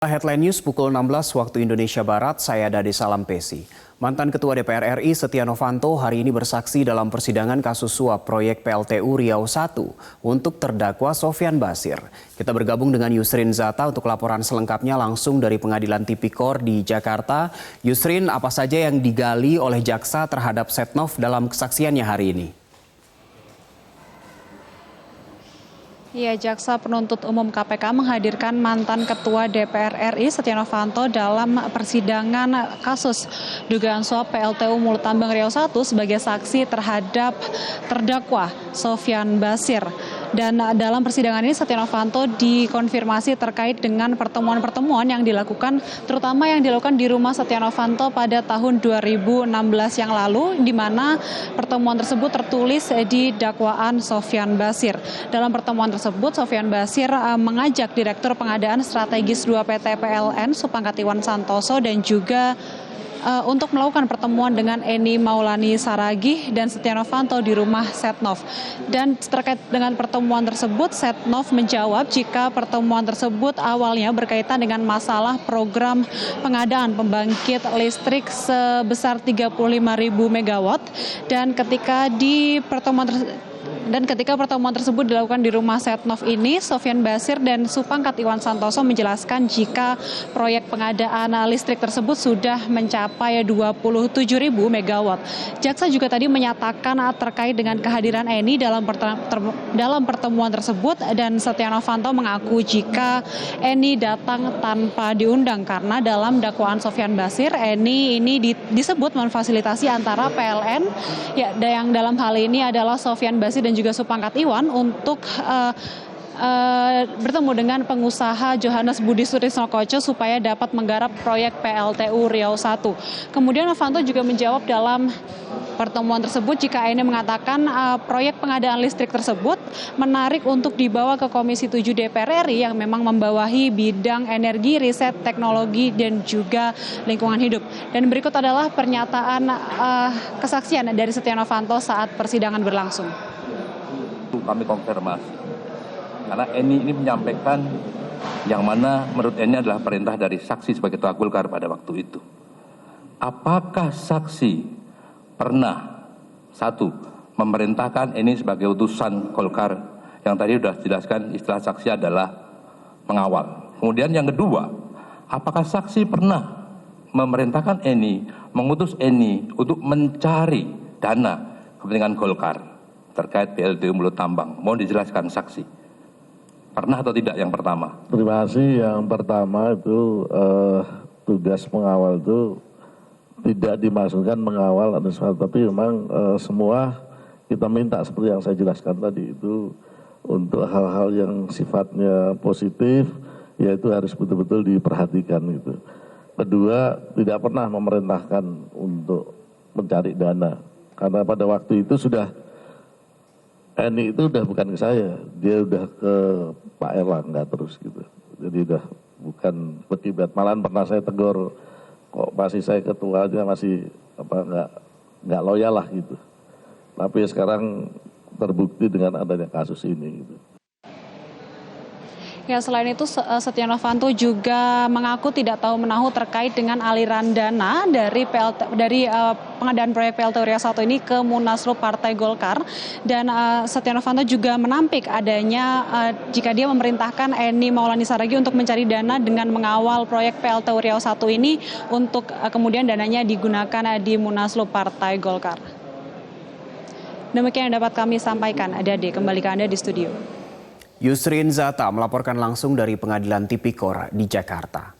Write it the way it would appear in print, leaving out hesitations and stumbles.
Headline News pukul 16 waktu Indonesia Barat, saya Dade Salampesi. Mantan Ketua DPR RI Setia Novanto hari ini bersaksi dalam persidangan kasus suap proyek PLTU Riau I untuk terdakwa Sofyan Basir. Kita bergabung dengan Yusrin Zata untuk laporan selengkapnya langsung dari Pengadilan Tipikor di Jakarta. Yusrin, apa saja yang digali oleh jaksa terhadap Setnov dalam kesaksiannya hari ini? Ya, Jaksa Penuntut Umum KPK menghadirkan mantan Ketua DPR RI Setia Novanto dalam persidangan kasus dugaan suap PLTU Mulut Tambang Riau I sebagai saksi terhadap terdakwa Sofyan Basir. Dan dalam persidangan ini Setia Novanto dikonfirmasi terkait dengan pertemuan-pertemuan yang dilakukan, terutama yang dilakukan di rumah Setia Novanto pada tahun 2016 yang lalu, di mana pertemuan tersebut tertulis di dakwaan Sofyan Basir. Dalam pertemuan tersebut, Sofyan Basir mengajak Direktur Pengadaan Strategis 2 PT PLN Supangkat Iwan Santoso dan juga untuk melakukan pertemuan dengan Eni Maulani Saragih dan Setia Novanto di rumah Setnov. Dan terkait dengan pertemuan tersebut, Setnov menjawab jika pertemuan tersebut awalnya berkaitan dengan masalah program pengadaan pembangkit listrik sebesar 35.000 megawatt. Dan ketika pertemuan tersebut dilakukan di rumah Setnov ini, Sofyan Basir dan Supangkat Iwan Santoso menjelaskan jika proyek pengadaan listrik tersebut sudah mencapai 27.000 megawatt. Jaksa juga tadi menyatakan terkait dengan kehadiran Eni dalam pertemuan tersebut, dan Setia Novanto mengaku jika Eni datang tanpa diundang karena dalam dakwaan Sofyan Basir, Eni ini disebut memfasilitasi antara PLN yang dalam hal ini adalah Sofyan Basir dan juga Supangkat Iwan untuk bertemu dengan pengusaha Johannes Budi Sutrisno Koco supaya dapat menggarap proyek PLTU Riau I. Kemudian Novanto juga menjawab dalam pertemuan tersebut jika Eni mengatakan proyek pengadaan listrik tersebut menarik untuk dibawa ke Komisi 7 DPR RI yang memang membawahi bidang energi, riset, teknologi, dan juga lingkungan hidup. Dan berikut adalah pernyataan kesaksian dari Setia Novanto saat persidangan berlangsung. Kami konfirmasi karena Eni ini menyampaikan yang mana menurut Eni adalah perintah dari saksi sebagai ketua Golkar pada waktu itu. Apakah saksi pernah memerintahkan Eni sebagai utusan Golkar yang tadi sudah dijelaskan istilah saksi adalah mengawal. Kemudian yang kedua, apakah saksi pernah memerintahkan Eni, mengutus Eni untuk mencari dana kepentingan Golkar terkait PLTU Mulut Tambang? Mohon dijelaskan saksi. Pernah atau tidak yang pertama? Terima kasih. Yang pertama itu tugas pengawal itu tidak dimaksudkan mengawal atau sesuatu, tapi memang semua kita minta seperti yang saya jelaskan tadi itu untuk hal-hal yang sifatnya positif, yaitu harus betul-betul diperhatikan itu. Kedua, tidak pernah memerintahkan untuk mencari dana, karena pada waktu itu sudah Eni itu udah bukan ke saya, dia udah ke Pak Erlangga terus gitu. Jadi udah bukan berkibat. Malahan pernah saya tegur, kok masih saya ketua aja masih nggak loyal lah gitu. Tapi sekarang terbukti dengan adanya kasus ini gitu. Ya, selain itu Setia Novanto juga mengaku tidak tahu menahu terkait dengan aliran dana dari pengadaan proyek PLTU Riau I ini ke Munaslup Partai Golkar, dan Setia Novanto juga menampik adanya jika dia memerintahkan Eni Maulani Saragih untuk mencari dana dengan mengawal proyek PLTU Riau I ini untuk kemudian dananya digunakan di Munaslup Partai Golkar. Demikian yang dapat kami sampaikan. Dade, kembali ke Anda di studio. Yusrin Zata melaporkan langsung dari Pengadilan Tipikor di Jakarta.